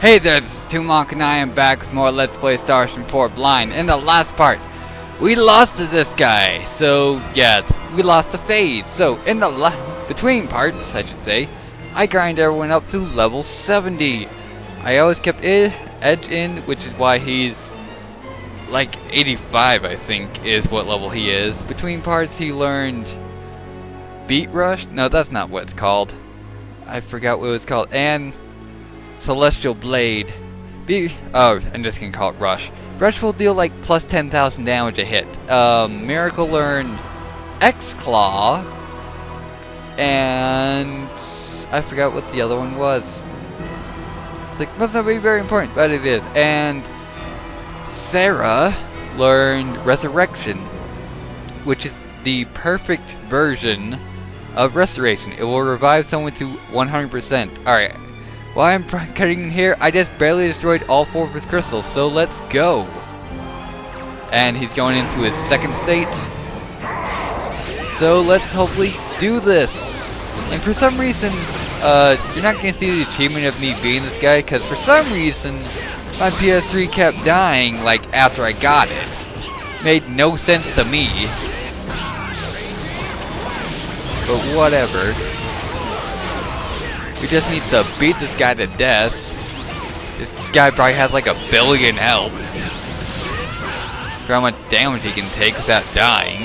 Hey there, this is Toemock and I am back with more Let's Play Star Ocean 4 Blind. In the last part, we lost to this guy, so yeah, we lost the phase. So in the between parts, I should say, I grind everyone up to level 70. I always kept Edge in, which is why he's like 85, I think, is what level he is. Between parts, he learned Beat Rush? No, that's not what it's called. I forgot what it was called. And Celestial Blade. I'm just gonna call it Rush. Rush will deal like plus 10,000 damage a hit. Miracle learned X-Claw. And I forgot what the other one was. It's like, must not be very important, but it is. And Sarah learned Resurrection, which is the perfect version of Restoration. It will revive someone to 100%. Alright. While I'm cutting here, I just barely destroyed all 4 of his crystals, so let's go. And he's going into his second state. So let's hopefully do this. And for some reason, you're not going to see the achievement of me beating this guy, because for some reason, my PS3 kept dying, like, after I got it. Made no sense to me. But whatever. We just need to beat this guy to death. This guy probably has like 1 billion health. For how much damage he can take without dying.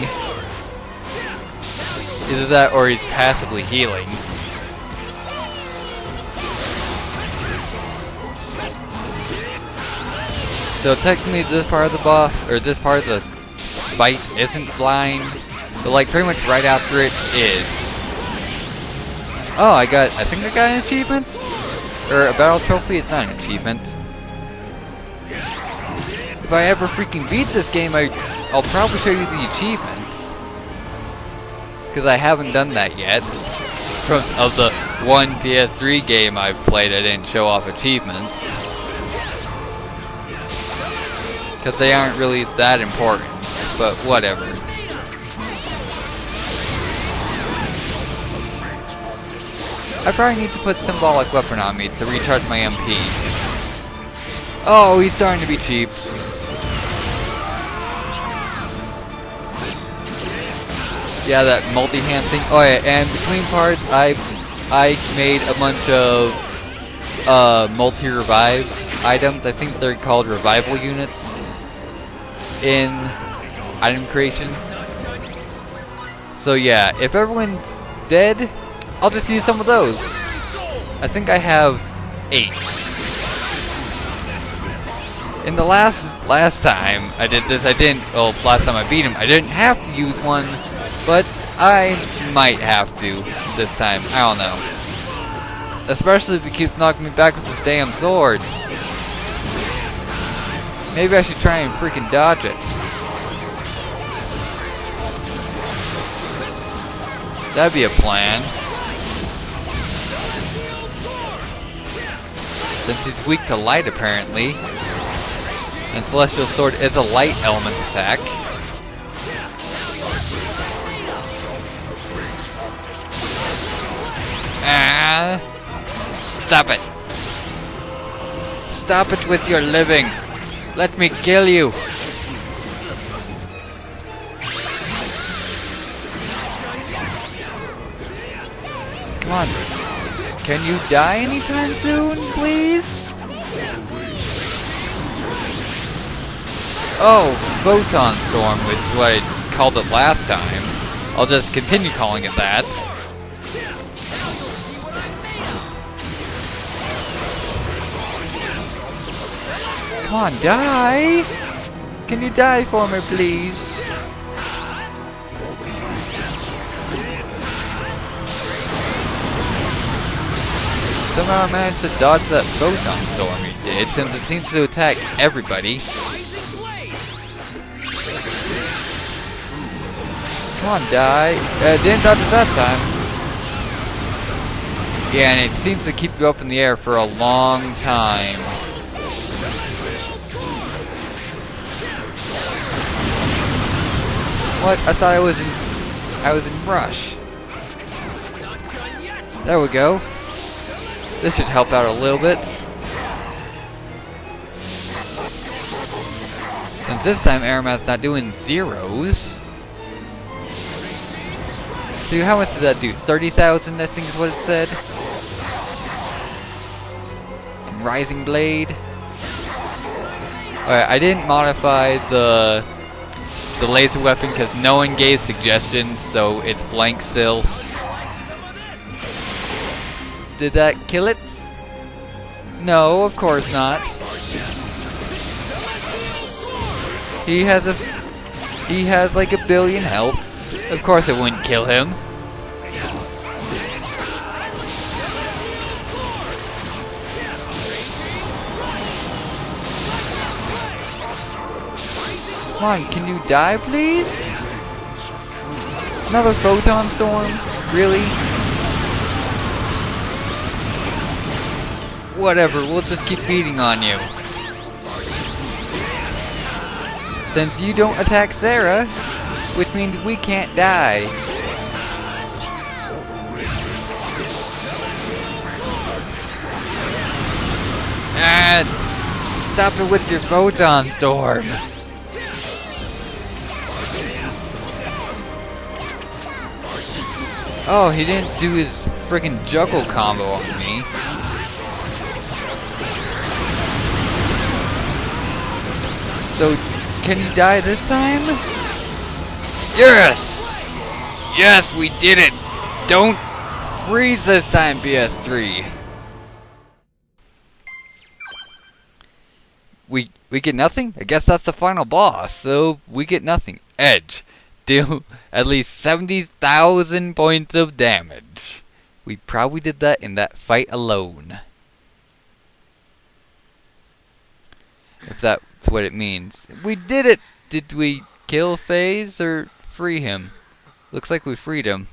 Either that or he's passively healing. So technically this part of the boss, or this part of the fight isn't blind. But like pretty much right after it is. Oh, I think I got an achievement? Or a battle trophy? It's not an achievement. If I ever freaking beat this game, I'll probably show you the achievements. Because I haven't done that yet. Of the one PS3 game I've played, I didn't show off achievements. Because they aren't really that important. But whatever. I probably need to put Symbolic Weapon on me to recharge my MP. Oh, he's starting to be cheap. Yeah, that multi-hand thing. Oh yeah, and between parts, I made a bunch of multi-revive items. I think they're called revival units in item creation. So yeah, if everyone's dead, I'll just use some of those. I think I have 8. In the last time I did this, last time I beat him, I didn't have to use one, but I might have to this time. I don't know. Especially if he keeps knocking me back with this damn sword. Maybe I should try and freaking dodge it. That'd be a plan. Since he's weak to light, apparently. And Celestial Sword is a light element attack. Ah! Stop it! Stop it with your living! Let me kill you! Come on. Can you die anytime soon, please? Oh, Photon Storm, which is what I called it last time. I'll just continue calling it that. Come on, die! Can you die for me, please? Somehow I managed to dodge that Photon Storm he did, since it seems to attack everybody. Come on, die. Didn't dodge it that time. Yeah, and it seems to keep you up in the air for a long time. What? I thought I was in Rush. There we go. This should help out a little bit. Since this time Aramat's not doing zeros. So how much did that do? 30,000 I think is what it said. And Rising Blade. Alright, I didn't modify the laser weapon because no one gave suggestions, so it's blank still. Did that kill it? No, of course not. He has like 1 billion health. Of course it wouldn't kill him. Come on, can you die, please? Another photon storm? Really? Whatever, we'll just keep beating on you. Since you don't attack Sarah, which means we can't die. Stop it with your photon storm. Oh, he didn't do his freaking juggle combo on me. So, can you die this time? Yes! Yes, we did it! Don't freeze this time, PS3. We get nothing? I guess that's the final boss, so we get nothing. Edge. Deal at least 70,000 points of damage. We probably did that in that fight alone. If that's what it means. We did it! Did we kill FaZe or free him? Looks like we freed him.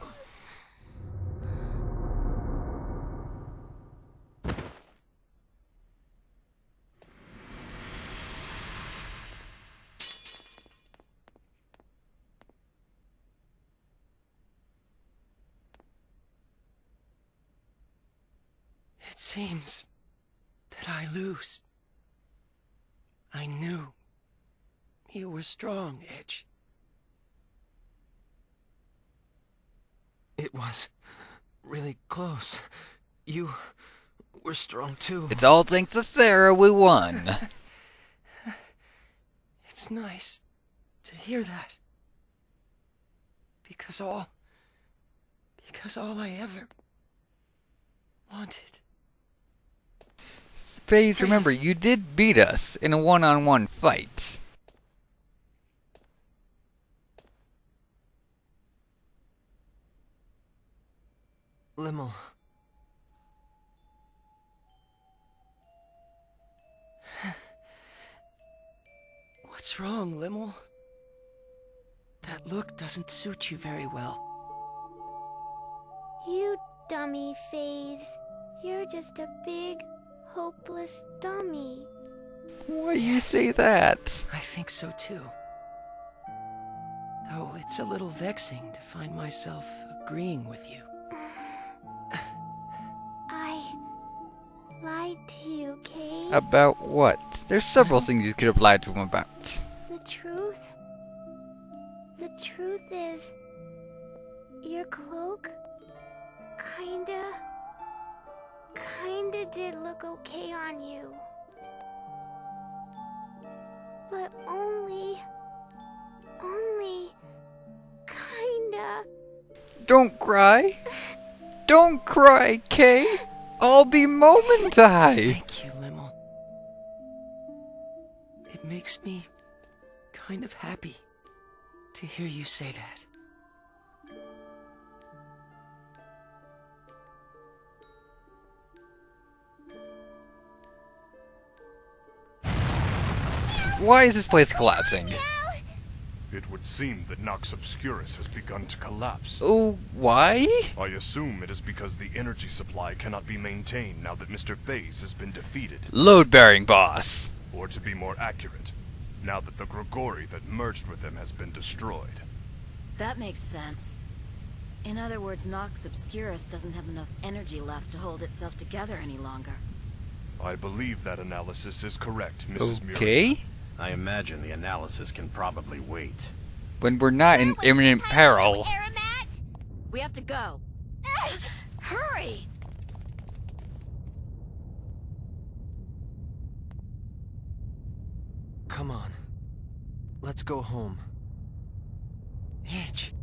It seems that I lose. I knew you were strong, Edge. It was really close. You were strong too. It's all thanks to Sarah we won. It's nice to hear that. Because all I ever wanted. FaZe, remember, you did beat us in a one-on-one fight. Limmel. What's wrong, Limmel? That look doesn't suit you very well. You dummy, FaZe. You're just a big, hopeless dummy. Why do you say that? I think so too. Though it's a little vexing to find myself agreeing with you. I lied to you, Kay. About what? There's several things you could have lied to him about. The truth? The truth is, your cloak kinda did look okay on you. But only kinda. Don't cry. Don't cry, Kay. I'll be momentai. Thank you, Limmel. It makes me kind of happy to hear you say that. Why is this place collapsing? It would seem that Nox Obscurus has begun to collapse. Oh, why? I assume it is because the energy supply cannot be maintained now that Mr. FaZe has been defeated. Load-bearing boss. Or to be more accurate, now that the Grigori that merged with him has been destroyed. That makes sense. In other words, Nox Obscurus doesn't have enough energy left to hold itself together any longer. I believe that analysis is correct, Mrs. Muriel. Okay. I imagine the analysis can probably wait. When we're not in imminent peril. We have to go. Edge! Hurry! Come on. Let's go home. Edge.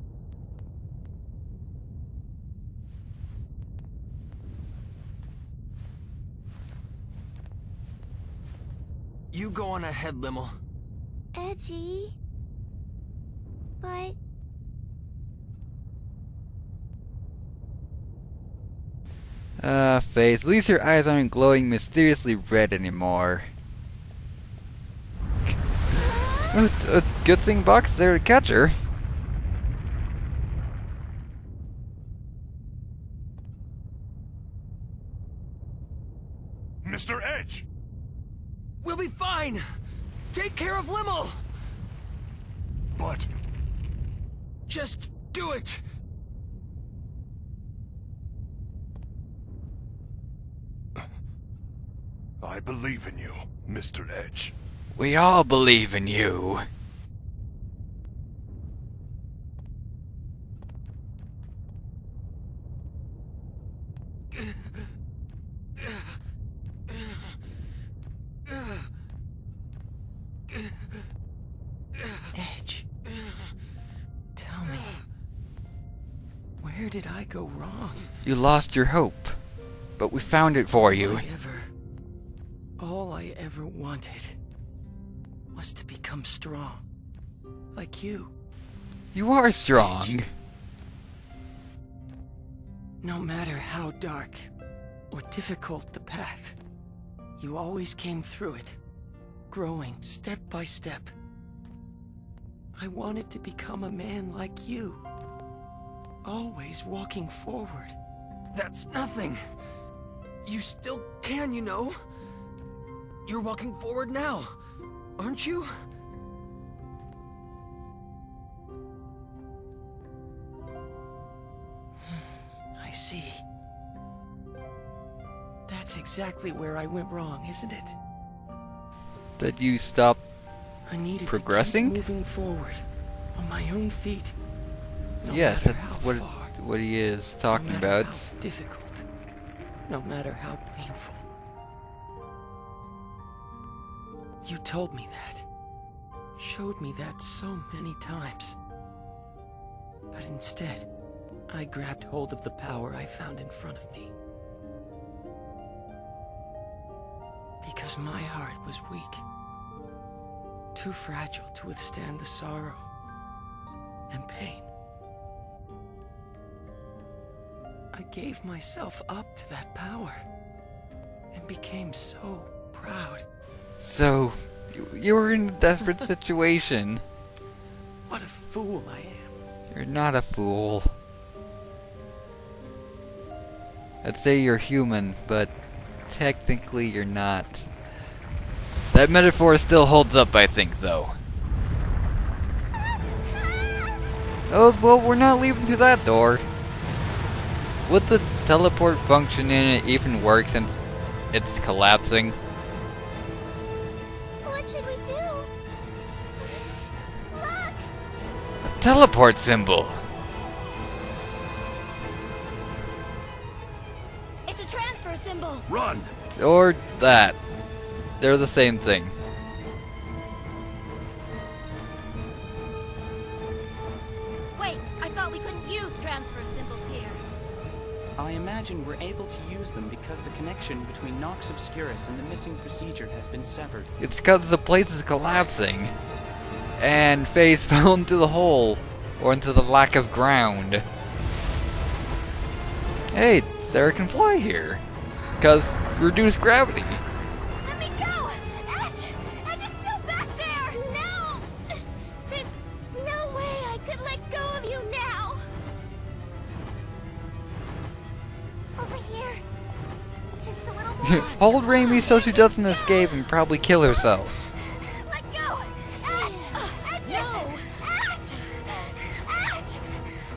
You go on ahead, Limmel. Edgy. But... Faith, at least your eyes aren't glowing mysteriously red anymore. It's a good thing Buck's there to catch her. Mr. Edge! We'll be fine! Take care of Limmel! But... Just do it! I believe in you, Mr. Edge. We all believe in you. Edge. Tell me. Where did I go wrong? You lost your hope, but we found it for you. All I ever wanted was to become strong. Like you. You are strong. No matter how dark or difficult the path, you always came through it, growing step by step. I wanted to become a man like you, always walking forward. That's nothing. You still can, you know. You're walking forward now, aren't you? I see. That's exactly where I went wrong, isn't it? Did you stop I needed progressing? to keep moving forward on my own feet. No Yes, matter that's how what far, what he is talking no matter about. how difficult, no matter how painful. You told me that. Showed me that so many times. But instead, I grabbed hold of the power I found in front of me. Because my heart was weak. Too fragile to withstand the sorrow and pain. I gave myself up to that power and became so proud. So, you were in a desperate situation. What a fool I am. You're not a fool. I'd say you're human, but technically you're not. That metaphor still holds up, I think, though. Oh, well, we're not leaving through that door. Would the teleport function in it even work since it's collapsing? What should we do? Look! A teleport symbol! It's a transfer symbol. Run! Or that. They're the same thing. Wait, I thought we couldn't use transfer symbols here. I imagine we're able to use them because the connection between Nox Obscurus and the missing procedure has been severed. It's because the place is collapsing. And Faith fell into the hole. Or into the lack of ground. Hey, Sarah can fly here. Because reduced gravity. Let me go! Edge! Edge is still back there! No! There's no way I could let go of you now! Over here. Just a little more. Hold Raimi so she doesn't escape and probably kill herself. Let go! Edge! Edge, listen! Edge! Edge!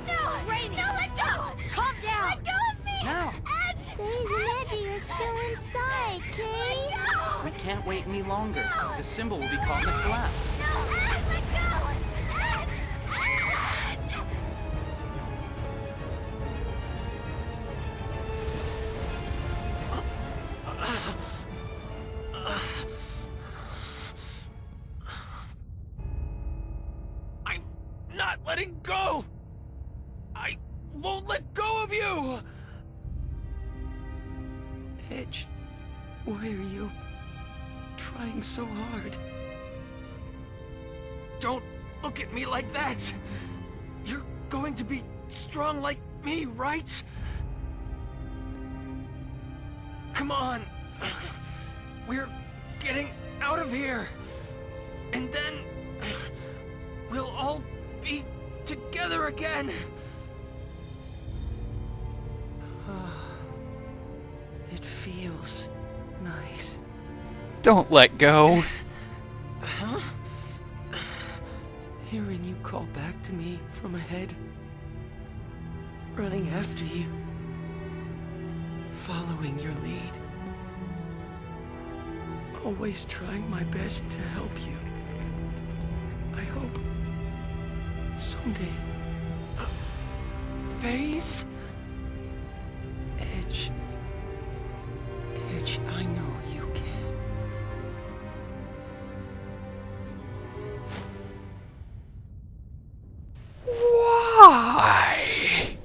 No! Raimi! No, let go! Calm down! Let go of me! Now! Edge! Faze and Edgy are still inside, Kay! Let go! We can't wait any longer. The symbol will be caught in the collapse. Let go! Edge! Edge! I'm not letting go! I won't let go of you! Edge, why are you trying so hard? Don't look at me like that! You're going to be strong like me, right? Come on! We're getting out of here! And then we'll all be together again! It feels nice. Don't let go. Huh? Hearing you call back to me from ahead. Running after you. Following your lead. Always trying my best to help you. I hope someday. Phase? Edge. Edge, I know you can. Why?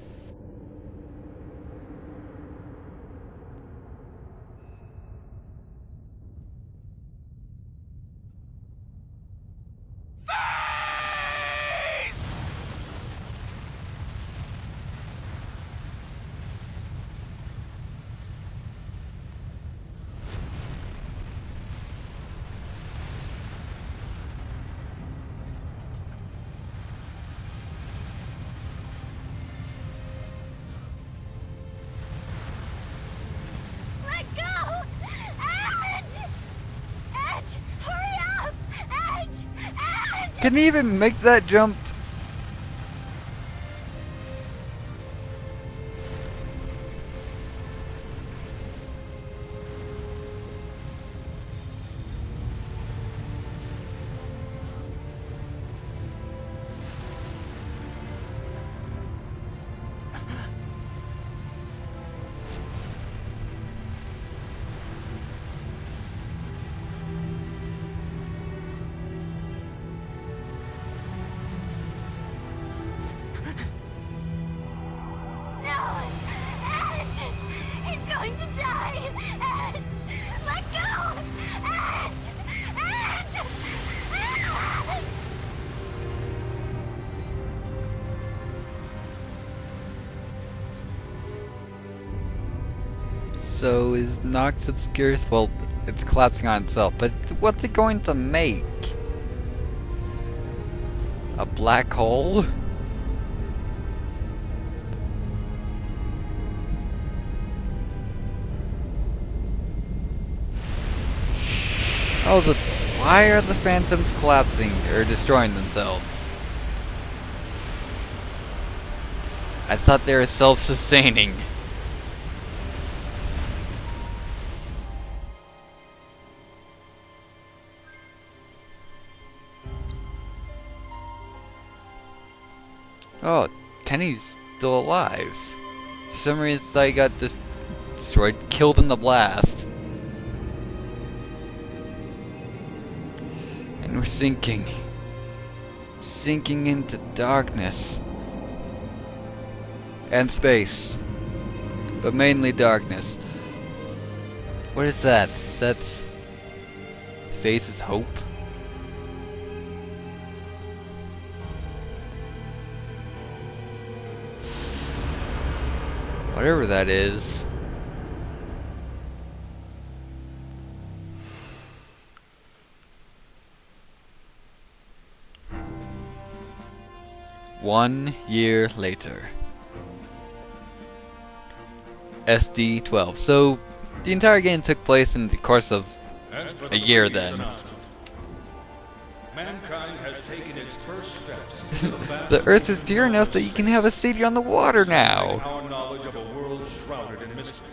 Let go! Edge! Edge! Hurry up! Edge! Edge! Can he even make that jump? No! Edge! He's going to die! Edge! Let go! Edge! Edge! Edge! So is Nox Obscurus, well, it's collapsing on itself, but what's it going to make? A black hole? Oh, why are the phantoms collapsing or destroying themselves? I thought they were self-sustaining. Oh, Kenny's still alive. For some reason, I thought he got destroyed, killed in the blast. And we're sinking. Sinking into darkness. And space. But mainly darkness. What is that? That's Face's hope? Whatever that is. One year later. SD-12. So, the entire game took place in the course of a year then. Mankind has taken its first steps. The Earth is pure enough that you can have a city on the water now. Our knowledge of a world shrouded in mystery.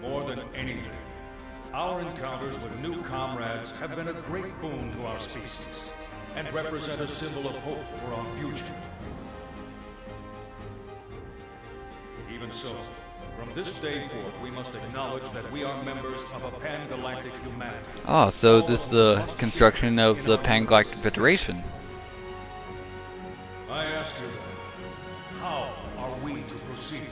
More than anything, Our encounters with new comrades have been a great boon to our species, and represent a symbol of hope for our future. Even so, from this day forth, we must acknowledge that we are members of a pan-galactic humanity. Oh, so this is the construction of the Pan-Galactic Federation. I ask you then, how are we to proceed?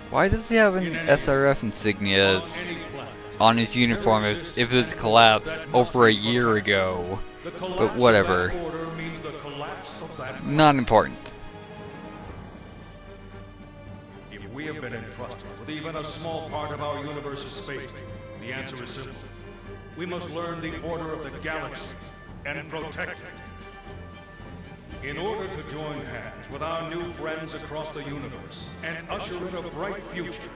Why does he have an SRF insignia on his uniform if it was collapsed over a year ago? But whatever. Not important. If we have been entrusted with even a small part of our universe's fate, the answer is simple. We must learn the order of the galaxy and protect it. In order to join hands with our new friends across the universe and usher in a bright future,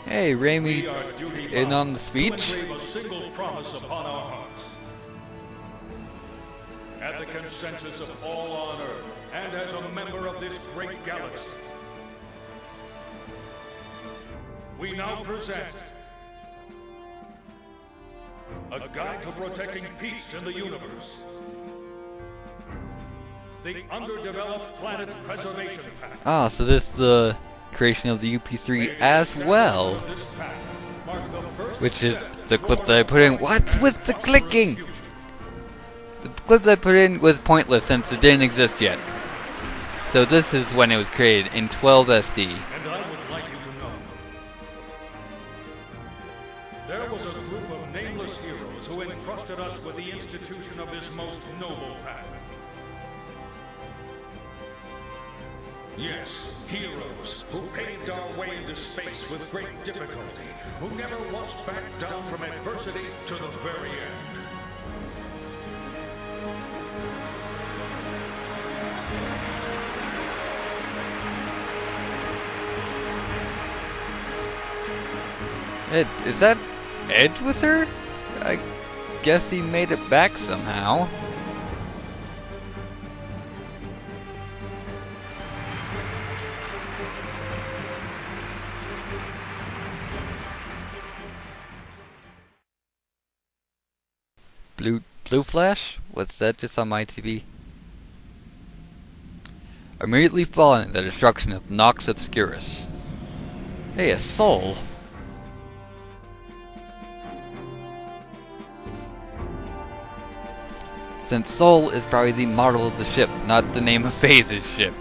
Hey, Raimi we are duty in bound on the to speech? engrave a single promise upon our hearts. At the consensus of all on Earth, and as a member of this great galaxy, we now present a guide to protecting peace in the universe. The Underdeveloped Planet Preservation Pact. Ah, so this is the creation of the UP3 as well. Which is the clip that I put in. What's with the clicking? The clip that I put in was pointless since it didn't exist yet. So this is when it was created in 12 SD. And I would like you to know, there was a group of nameless heroes who entrusted us with the institution of this most noble pact. Yes, heroes who paved our way into space with great difficulty, who never once backed down from adversity to the very end. Ed, is that Edge with her? I guess he made it back somehow. Blue Flash? What's that just on my TV? Immediately following the destruction of Nox Obscurus. Hey, a soul. Since Soul is probably the model of the ship, not the name of Phase's ship.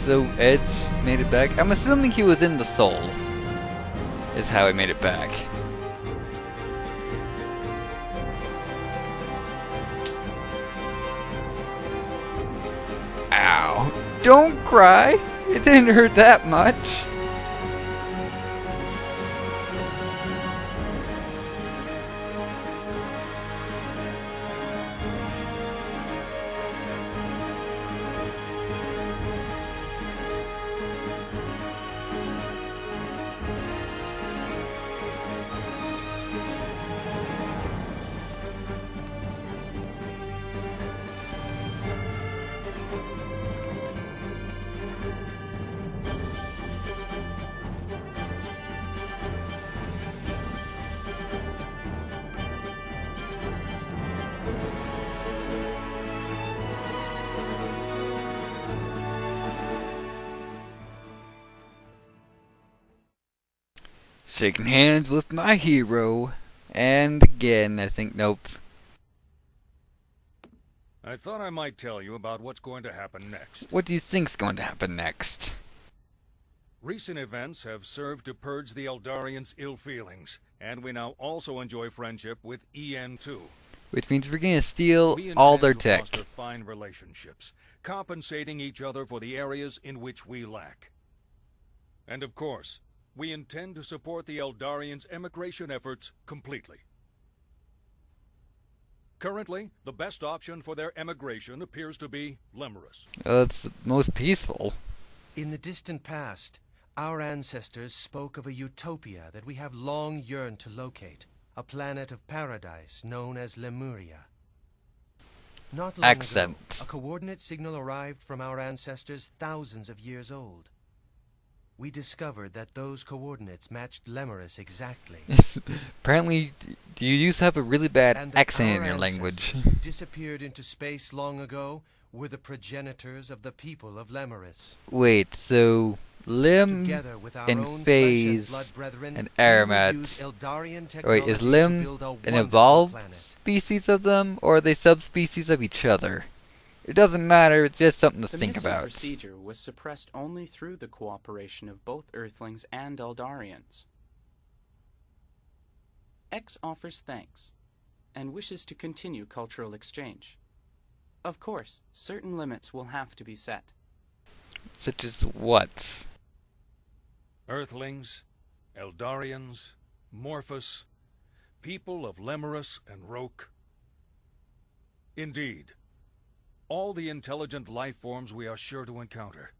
So Edge made it back. I'm assuming he was in the Soul. Is how he made it back. Ow. Don't cry. It didn't hurt that much. Shaking hands with my hero. And again, I think, nope. I thought I might tell you about what's going to happen next. What do you think's going to happen next? Recent events have served to purge the Eldarians' ill feelings, and we now also enjoy friendship with EN2. Which means we're gonna steal We all intend their to tech. foster fine relationships, compensating each other for the areas in which we lack. And of course, we intend to support the Eldarians' emigration efforts completely. Currently, the best option for their emigration appears to be Lemurus. It's the most peaceful. In the distant past, our ancestors spoke of a utopia that we have long yearned to locate. a planet of paradise known as Lemuria. Not long ago, a coordinate signal arrived from our ancestors thousands of years old. We discovered that those coordinates matched Lemurus exactly. Apparently, you used to have a really bad accent in your language. Disappeared into space long ago were the progenitors of the people of Lemurus. Wait, so Lim and Phase and Aramat. Wait, is Lim an evolved species of them, or are they subspecies of each other? It doesn't matter, it's just something to think about. The procedure was suppressed only through the cooperation of both Earthlings and Eldarians. X offers thanks, and wishes to continue cultural exchange. Of course, certain limits will have to be set. Such as what? Earthlings, Eldarians, Morphus, people of Lemurus and Roke. Indeed, all the intelligent life forms we are sure to encounter.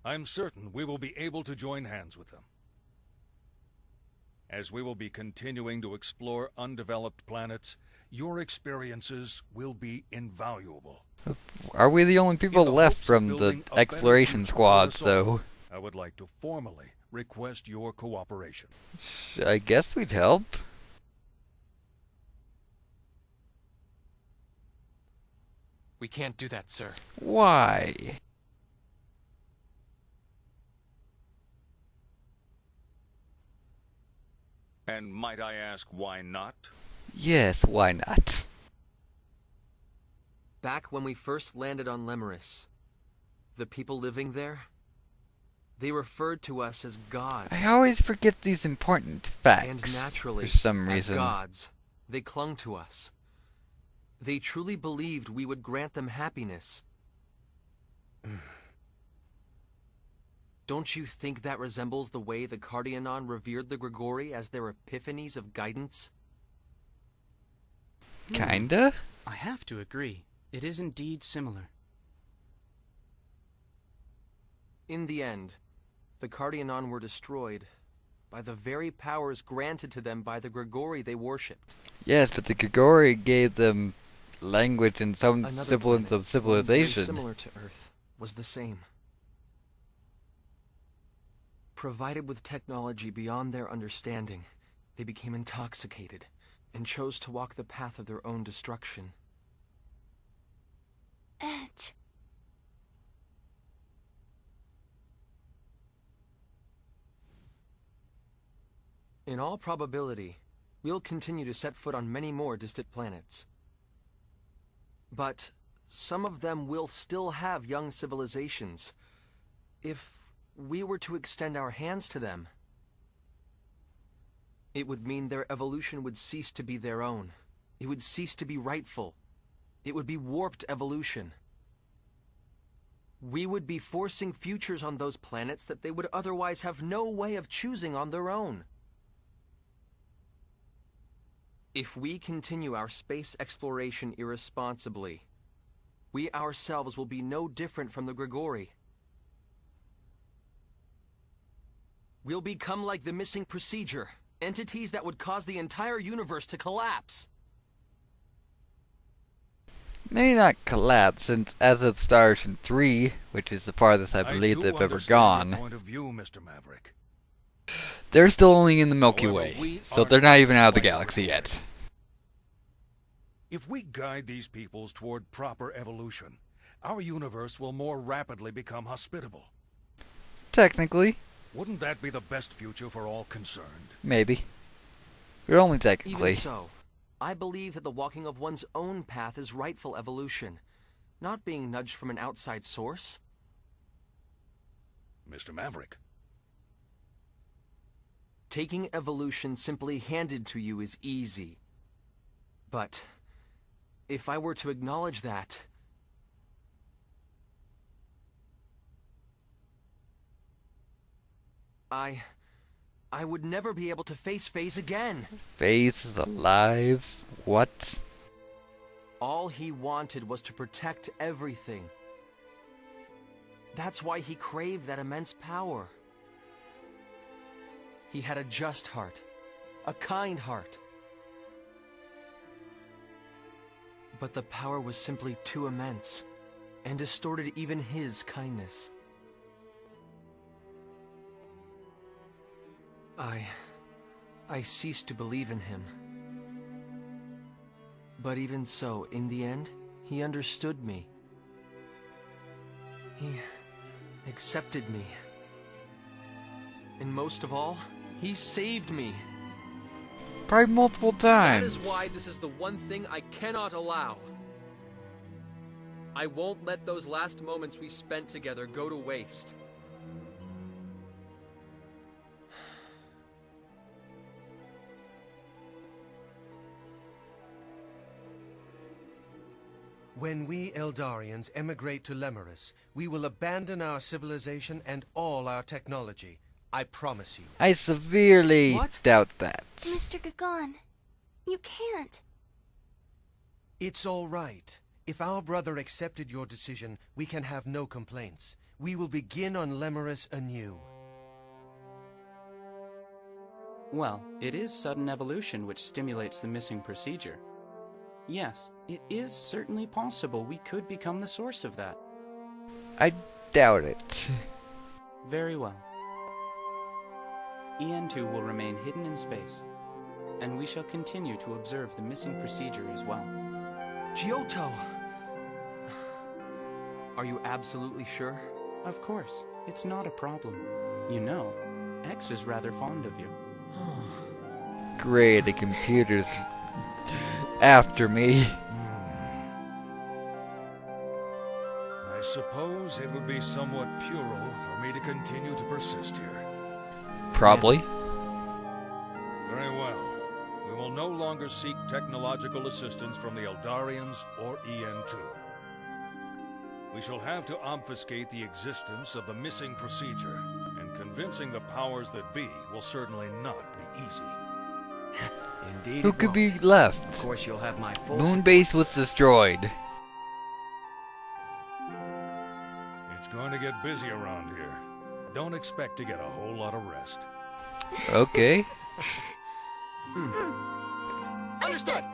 I'm certain we will be able to join hands with them. As we will be continuing to explore undeveloped planets, your experiences will be invaluable. Are we the only people left from the exploration squads, though? I would like to formally request your cooperation. I guess we'd help. We can't do that, sir. Why? And might I ask why not? Yes, why not? Back when we first landed on Lemurus, the people living there, they referred to us as gods. I always forget these important facts. And naturally, for some reason. as gods, they clung to us. They truly believed we would grant them happiness. Don't you think that resembles the way the Cardianon revered the Grigori as their epiphanies of guidance? Kinda? I have to agree. It is indeed similar. In the end, the Cardianon were destroyed by the very powers granted to them by the Grigori they worshipped. Yes, but the Grigori gave them language and some semblance of civilization. Similar to Earth, was the same. Provided with technology beyond their understanding, they became intoxicated and chose to walk the path of their own destruction. Edge. In all probability, we'll continue to set foot on many more distant planets. But some of them will still have young civilizations. If we were to extend our hands to them, it would mean their evolution would cease to be their own. It would cease to be rightful. It would be warped evolution. We would be forcing futures on those planets that they would otherwise have no way of choosing on their own. If we continue our space exploration irresponsibly, we ourselves will be no different from the Grigori. We'll become like the missing procedure, entities that would cause the entire universe to collapse. May not collapse, since as of Star Ocean 3, which is the farthest I believe they've ever gone, point of view, Mr. Maverick. They're still only in the Milky Way, so they're not even out of the galaxy yet. If we guide these peoples toward proper evolution, our universe will more rapidly become hospitable. Technically. Wouldn't that be the best future for all concerned? Maybe. But only technically. Even so, I believe that the walking of one's own path is rightful evolution, not being nudged from an outside source. Mr. Maverick. Taking evolution simply handed to you is easy. But if I were to acknowledge that, I would never be able to face Phase again. Phase is alive? What? All he wanted was to protect everything. That's why he craved that immense power. He had a just heart, a kind heart. But the power was simply too immense, and distorted even his kindness. I ceased to believe in him. But even so, in the end, he understood me. He accepted me. And most of all, he saved me. Probably multiple times. That is why this is the one thing I cannot allow. I won't let those last moments we spent together go to waste. When we Eldarians emigrate to Lemurus, we will abandon our civilization and all our technology. I promise you. I severely doubt that. Mr. Gagon, you can't. It's all right. If our brother accepted your decision, we can have no complaints. We will begin on Lemurus anew. Well, it is sudden evolution which stimulates the missing procedure. Yes, it is certainly possible we could become the source of that. I doubt it. Very well. EN2 will remain hidden in space, and we shall continue to observe the missing procedure as well. Giotto! Are you absolutely sure? Of course, it's not a problem. You know, X is rather fond of you. Great, the computer's after me. I suppose it would be somewhat puerile for me to continue to persist here. Probably. Very well. We will no longer seek technological assistance from the Eldarians or EN2. We shall have to obfuscate the existence of the missing procedure, and convincing the powers that be will certainly not be easy. Indeed. Who could be left? Of course, you'll have my full Moonbase was destroyed. It's going to get busy around here. Don't expect to get a whole lot of rest. Okay. Understood.